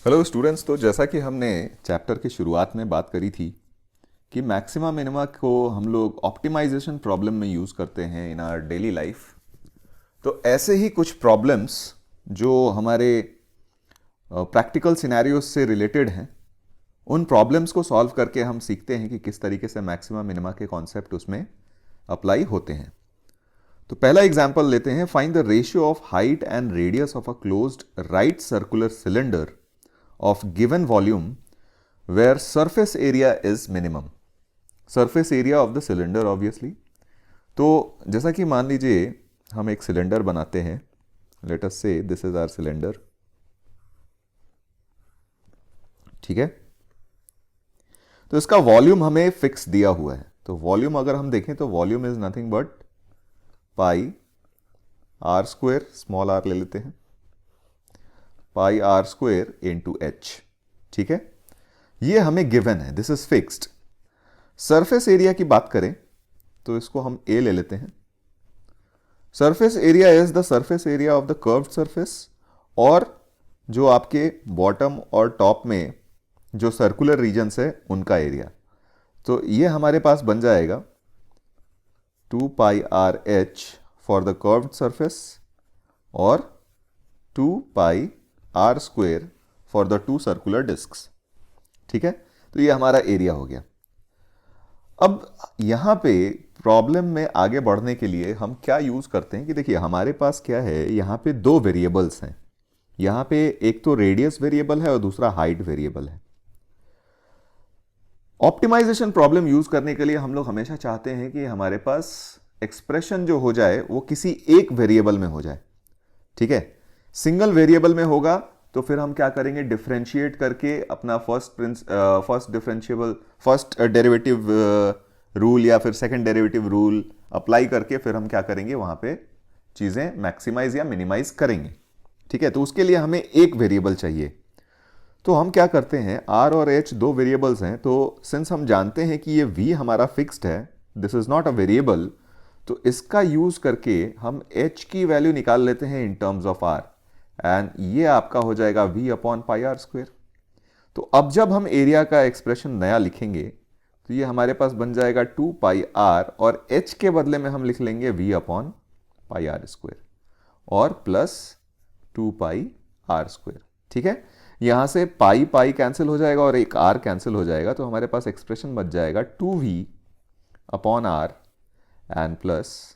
Hello students. तो जैसा कि हमने चैप्टर की शुरुआत में बात करी थी कि मैक्सिमा मिनिमा को हम लोग ऑप्टिमाइजेशन प्रॉब्लम में यूज़ करते हैं इन आवर डेली लाइफ। तो ऐसे ही कुछ प्रॉब्लम्स जो हमारे प्रैक्टिकल सिनेरियोज से रिलेटेड हैं, उन प्रॉब्लम्स को सॉल्व करके हम सीखते हैं कि किस तरीके से मैक्सिमा मिनिमा के कॉन्सेप्ट उसमें अप्लाई होते हैं। तो पहला एग्जाम्पल लेते हैं। Find the ratio of height and radius of a closed right circular cylinder of given volume where surface area is minimum. surface area of the cylinder obviously। तो जैसा कि मान लीजिए हम एक सिलेंडर बनाते हैं। लेट अस से दिस इज आवर सिलेंडर, ठीक है। तो इसका वॉल्यूम हमें फिक्स दिया हुआ है। तो वॉल्यूम अगर हम देखें तो volume is nothing but pi r square, small r ले लेते हैं, pi r square into h, ठीक है। ये हमें गिवन है, this is fixed. Surface area की बात करें तो इसको हम ए ले लेते हैं। Surface area is the surface area of the curved surface, और जो आपके बॉटम और टॉप में जो सर्कुलर रीजन्स है उनका एरिया। तो ये हमारे पास बन जाएगा 2 pi R H for the curved surface और 2 pi are square for the two circular discs, ठीक है। तो ये हमारा एरिया हो गया। अब यहां पे प्रॉब्लम में आगे बढ़ने के लिए हम क्या यूज करते हैं कि देखिए हमारे पास क्या है, यहां पे दो वेरिएबल्स हैं। यहां पे एक तो रेडियस वेरिएबल है और दूसरा हाइट वेरिएबल है। ऑप्टिमाइजेशन प्रॉब्लम यूज करने के लिए हम लोग हमेशा चाहते हैं कि हमारे पास एक्सप्रेशन जो हो जाए वो किसी एक वेरिएबल में हो जाए, ठीक है। सिंगल वेरिएबल में होगा तो फिर हम क्या करेंगे, डिफरेंशिएट करके अपना फर्स्ट डेरिवेटिव रूल या फिर सेकंड डेरिवेटिव रूल अप्लाई करके फिर हम क्या करेंगे, वहां पे चीजें मैक्सिमाइज या मिनिमाइज करेंगे, ठीक है। तो उसके लिए हमें एक वेरिएबल चाहिए। तो हम क्या करते हैं, आर और एच दो वेरिएबल्स हैं। तो सिंस हम जानते हैं कि ये वी हमारा फिक्स्ड है, this is not a variable, तो इसका यूज करके हम एच की वैल्यू निकाल लेते हैं in terms of r, and ये आपका हो जाएगा v upon pi are square. तो अब जब हम एरिया का एक्सप्रेशन नया लिखेंगे तो ये हमारे पास बन जाएगा 2 पाई आर, और h के बदले में हम लिख लेंगे v upon pi are square और प्लस 2 पाई आर स्क्वेयर, ठीक है। यहां से पाई पाई कैंसिल हो जाएगा और एक r कैंसिल हो जाएगा, तो हमारे पास एक्सप्रेशन बच जाएगा 2v upon r and plus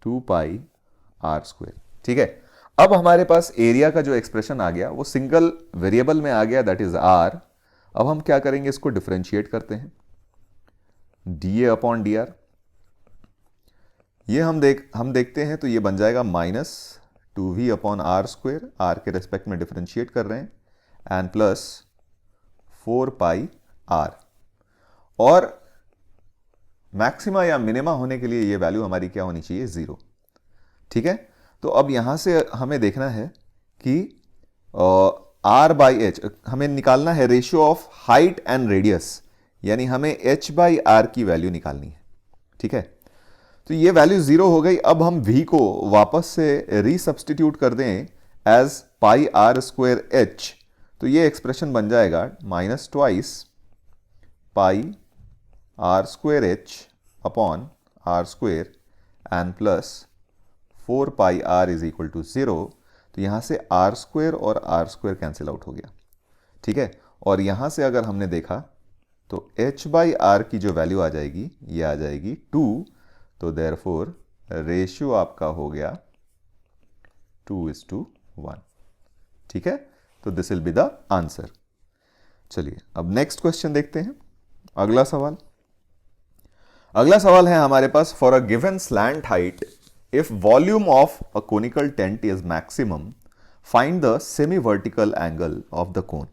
2 pi are square, ठीक है। अब हमारे पास एरिया का जो एक्सप्रेशन आ गया वो सिंगल वेरिएबल में आ गया, दैट इज आर। अब हम क्या करेंगे, इसको डिफरेंशिएट करते हैं, d A upon d r. ये हम देखते हैं तो ये बन जाएगा minus 2v upon r square, r के रेस्पेक्ट में डिफरेंशिएट कर रहे हैं, एंड प्लस 4 पाई आर। और मैक्सिमा या मिनिमा होने के लिए ये वैल्यू हमारी क्या होनी चाहिए, 0, ठीक है। तो अब यहां से हमें देखना है कि आर बाई एच हमें निकालना है, ratio of height and radius, यानी हमें एच बाई आर की वैल्यू निकालनी है, ठीक है। तो ये वैल्यू 0 हो गई। अब हम v को वापस से रीसब्स्टिट्यूट कर दें as pi are square h, तो ये एक्सप्रेशन बन जाएगा minus twice pi are square h upon r square and plus 4 pi r is equal to 0। तो यहां से आर स्क्वेयर और आर स्क्वेयर कैंसिल आउट हो गया, ठीक है। और यहां से अगर हमने देखा तो h बाई आर की जो वैल्यू आ जाएगी ये आ जाएगी 2। तो देयरफॉर रेशियो आपका हो गया 2:1, ठीक है। तो this will be the answer. चलिए अब नेक्स्ट क्वेश्चन देखते हैं। अगला सवाल है हमारे पास, for a given slant height if volume of a conical tent is maximum, find the semi vertical angle of the cone।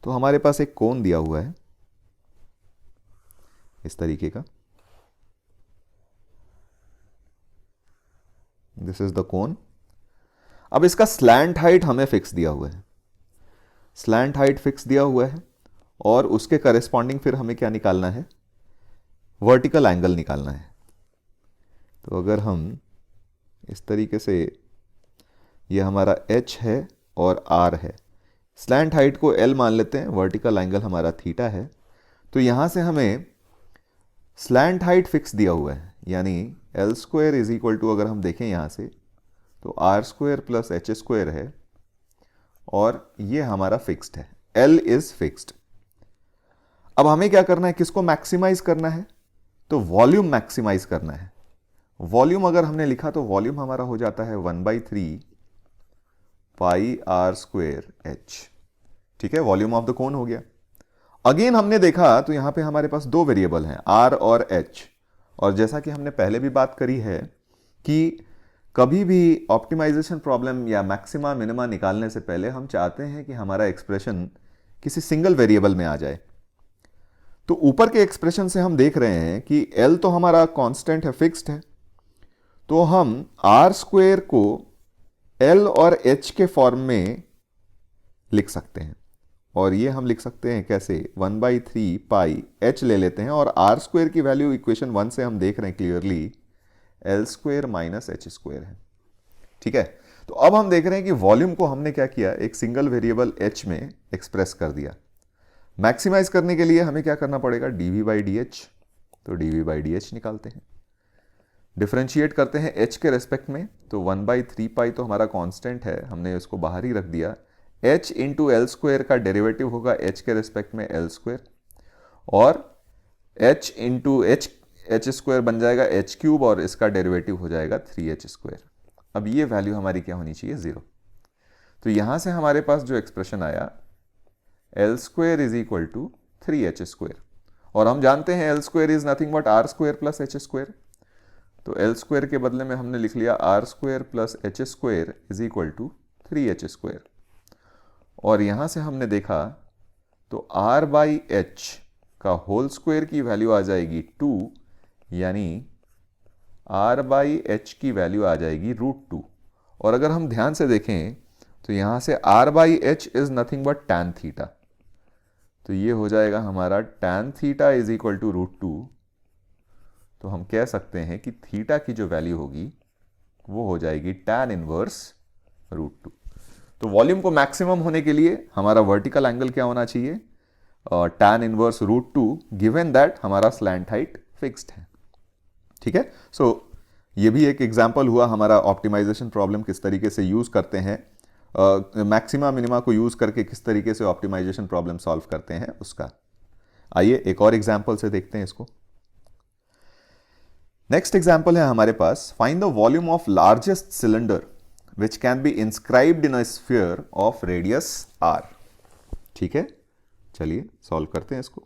तो हमारे पास एक कोन दिया हुआ है इस तरीके का, दिस इज द कोन। अब इसका स्लैंट हाइट हमें फिक्स दिया हुआ है, स्लैंट हाइट फिक्स दिया हुआ है, और उसके करेस्पॉन्डिंग फिर हमें क्या निकालना है, वर्टिकल एंगल निकालना है। तो अगर हम इस तरीके से, ये हमारा h है और r है, स्लैंट हाइट को L मान लेते हैं, वर्टिकल एंगल हमारा थीटा है। तो यहां से हमें स्लैंट हाइट फिक्स दिया हुआ है, यानी L square is equal to, अगर हम देखें यहां से तो R square plus h square है, और ये हमारा फिक्स्ड है, L इज फिक्स्ड। अब हमें क्या करना है, किसको मैक्सिमाइज करना है, तो वॉल्यूम मैक्सिमाइज करना है। वॉल्यूम अगर हमने लिखा तो वॉल्यूम हमारा हो जाता है 1/3 पाई आर स्क्वायर एच। ठीक है, वॉल्यूम ऑफ द कोन हो गया। अगेन हमने देखा तो यहां पे हमारे पास दो वेरिएबल हैं, आर और एच, और जैसा कि हमने पहले भी बात करी है कि कभी भी ऑप्टिमाइजेशन प्रॉब्लम या मैक्सिमा मिनिमा निकालने से पहले हम चाहते हैं कि हमारा एक्सप्रेशन किसी सिंगल वेरिएबल में आ जाए। तो ऊपर के एक्सप्रेशन से हम देख रहे हैं कि L तो हमारा कांस्टेंट है, फिक्स्ड है, तो हम आर स्क्वायर को L और H के फॉर्म में लिख सकते हैं, और ये हम लिख सकते हैं कैसे, 1/3 पाई H ले लेते हैं, और आर स्क्वायर की वैल्यू इक्वेशन 1 से हम देख रहे हैं clearly L square minus H square है। ठीक है, तो अब हम देख रहे हैं कि वॉल्यूम को हमने क्या किया, एक सिंगल वेरिएबल H में एक्सप्रेस कर दिया। मैक्सिमाइज करने के लिए हमें क्या करना पड़ेगा, dv/dh, तो dv/dh निकालते हैं, डिफरेंशिएट करते हैं h के रेस्पेक्ट में, तो 1/3 पाई तो हमारा कांस्टेंट है, हमने उसको बाहर ही रख दिया। h इंटू एल स्क्वायर का डेरिवेटिव होगा h के रेस्पेक्ट में एल स्क्वायर, और h इंटू एच स्क्वायर बन जाएगा h क्यूब, और इसका डेरिवेटिव हो जाएगा 3h स्क्वायर। अब ये वैल्यू हमारी क्या होनी चाहिए, 0। तो यहां से हमारे पास जो एक्सप्रेशन आया L square is equal to 3h square, और हम जानते हैं L square is nothing but R square plus h square, तो L स्क्वायर के बदले में हमने लिख लिया R square plus h square is equal to 3h square. और यहां से हमने देखा तो R/h का होल स्क्वायर की वैल्यू आ जाएगी 2, यानी R/h की वैल्यू आ जाएगी √2। और अगर हम ध्यान से देखें तो यहां से R/h is nothing but tan theta, तो ये हो जाएगा हमारा tan theta is equal to √2। तो हम कह सकते हैं कि थीटा की जो वैल्यू होगी वो हो जाएगी tan इनवर्स √2। तो वॉल्यूम को मैक्सिमम होने के लिए हमारा वर्टिकल एंगल क्या होना चाहिए, tan इनवर्स √2, गिवन दैट हमारा स्लैंट हाइट फिक्स्ड है। ठीक है, सो ये भी एक एग्जांपल हुआ हमारा ऑप्टिमाइजेशन प्रॉब्लम किस तरीके से यूज करते हैं, मैक्सिमा मिनिमा को यूज करके किस तरीके से ऑप्टिमाइजेशन प्रॉब्लम सॉल्व करते हैं उसका। आइए एक और एग्जांपल से देखते हैं इसको। नेक्स्ट एग्जांपल है हमारे पास, find the volume of largest cylinder which can be inscribed in a sphere of radius r। ठीक है, चलिए सॉल्व करते हैं इसको।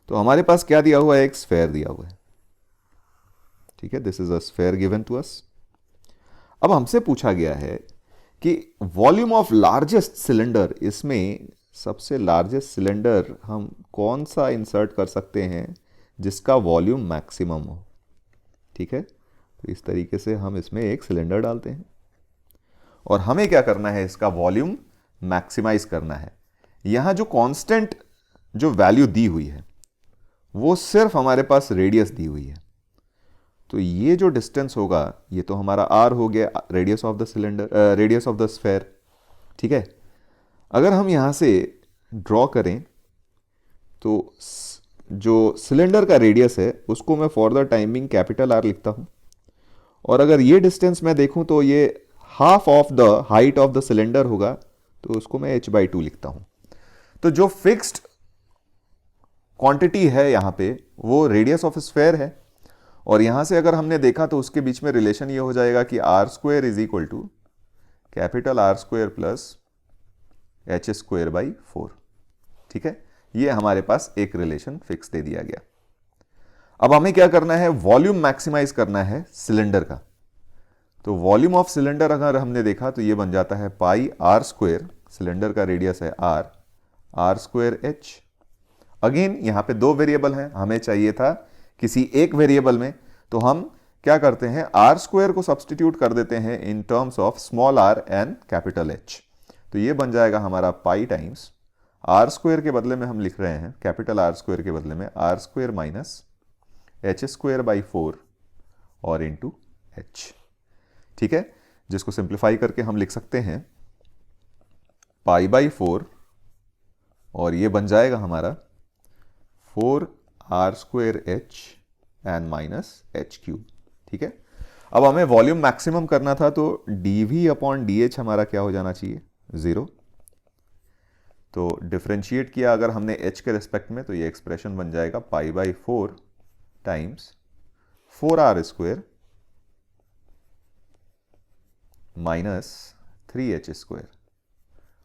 तो हमारे पास क्या दिया हुआ है, एक स्फीयर दिया हुआ है। ठीक है, this is a sphere given to us. अब हमसे पूछा गया है कि वॉल्यूम ऑफ लार्जेस्ट सिलेंडर, इसमें सबसे लार्जेस्ट सिलेंडर हम कौन सा इंसर्ट कर सकते हैं जिसका वॉल्यूम मैक्सिमम हो। ठीक है, तो इस तरीके से हम इसमें एक सिलेंडर डालते हैं, और हमें क्या करना है, इसका वॉल्यूम मैक्सिमाइज करना है। यहां जो कांस्टेंट जो वैल्यू दी हुई है वो सिर्फ हमारे पास रेडियस दी हुई है, तो ये जो डिस्टेंस होगा ये तो हमारा r हो गया, radius of the cylinder, radius of the sphere. ठीक है, अगर हम यहां से ड्रॉ करें तो जो सिलेंडर का रेडियस है उसको मैं for the timing capital R लिखता हूं, और अगर ये डिस्टेंस मैं देखूं तो ये half of the height of the cylinder होगा, तो उसको मैं h/2 लिखता हूं। तो जो फिक्स्ड क्वांटिटी है यहां पे वो रेडियस ऑफ स्फीयर है, और यहां से अगर हमने देखा तो उसके बीच में रिलेशन ये हो जाएगा कि R square is equal to capital R square plus h square by 4। ठीक है, ये हमारे पास एक रिलेशन फिक्स दे दिया गया। अब हमें क्या करना है, वॉल्यूम मैक्सिमाइज करना है सिलेंडर का। तो वॉल्यूम ऑफ सिलेंडर अगर हमने देखा तो ये बन जाता है पाई R स्क्वायर, सिलेंडर का रेडियस है R स्क्वायर एच। अगेन यहां पे दो वेरिएबल हैं, हमें चाहिए था किसी एक वेरिएबल में, तो हम क्या करते हैं, R स्क्वायर को सब्सटीट्यूट कर देते हैं in terms of small r and capital H। तो ये बन जाएगा हमारा पाई टाइम्स R स्क्वायर के बदले में हम लिख रहे हैं, कैपिटल R स्क्वायर के बदले में R square minus H square by 4 और इंटू H। ठीक है, जिसको सिंप्लीफाई करके हम लिख सकते हैं पाई बाई 4 और ये बन जाएगा हमारा 4r² h एन माइनस एच क्यूब। ठीक है, अब हमें वॉल्यूम मैक्सिमम करना था तो dv/dh हमारा क्या हो जाना चाहिए, 0। तो डिफरेंशिएट किया अगर हमने h के रेस्पेक्ट में तो ये एक्सप्रेशन बन जाएगा pi by 4 times 4r² minus 3h²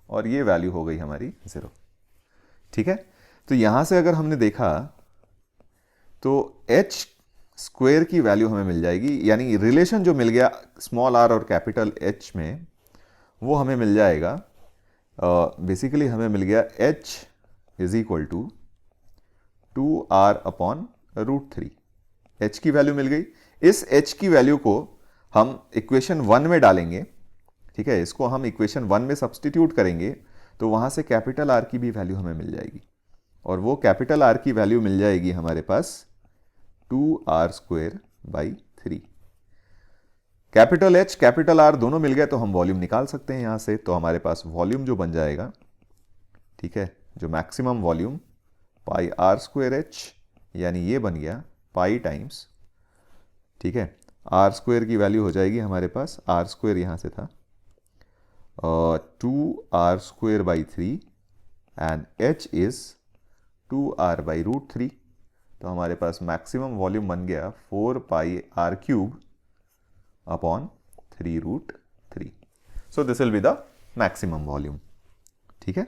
और ये वैल्यू हो गई हमारी 0। ठीक है, तो यहां से अगर हमने देखा तो h² की वैल्यू हमें मिल जाएगी, यानी रिलेशन जो मिल गया स्मॉल r और कैपिटल H में वो हमें मिल जाएगा, बेसिकली हमें मिल गया h is equal to 2r/√3। h की वैल्यू मिल गई। इस h की वैल्यू को हम इक्वेशन 1 में डालेंगे। ठीक है, इसको हम इक्वेशन 1 में सब्सटीट्यूट करेंगे तो वहां से कैपिटल R की भी वैल्यू हमें मिल जाएगी और वो कैपिटल R की वैल्यू मिल जाएगी हमारे पास 2r²/3। Capital H capital R दोनों मिल गए तो हम वॉल्यूम निकाल सकते हैं यहां से। तो हमारे पास वॉल्यूम जो बन जाएगा, ठीक है, जो मैक्सिमम वॉल्यूम पाई r²h, यानी ये बन गया पाई टाइम्स, ठीक है, r² की वैल्यू हो जाएगी हमारे पास, r² यहां से था 2r²/3 and h is 2r/√3। तो हमारे पास मैक्सिमम वॉल्यूम बन गया 4πr³ / 3√3। So this will be the maximum volume. ठीक है।